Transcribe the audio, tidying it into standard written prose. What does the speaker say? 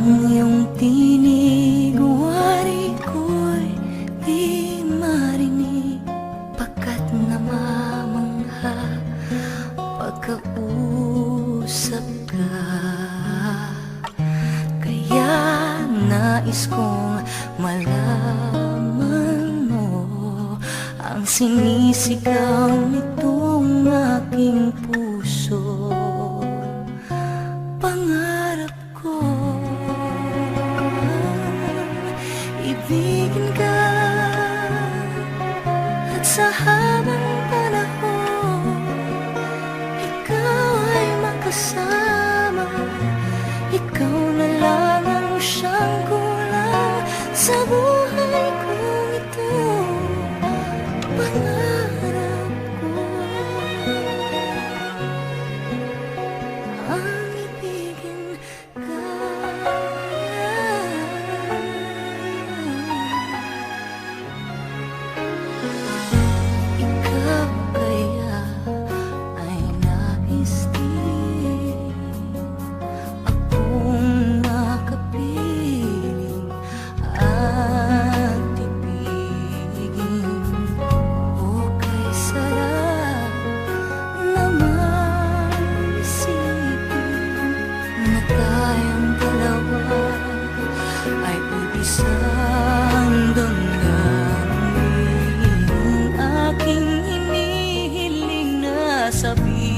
iyong tinig, wari ko'y di marinig, pagkat namamangha pagkausap ka. Kaya nais kong malaman mo ang sinisigaw nitong aking puso. Pangarap ko ibigin ka, at sa habang panahon ikaw ay makasama. Ikaw na lang ang siyang kulang sa buhay kong ito. Pangarap ko ang ibigin ka. Ikaw kaya ay nais din akong nakapiling at ibigin. O kay sarap naman isipin na tayong dalawa ay ibisang damdamin. Aking hinihiling na sabihin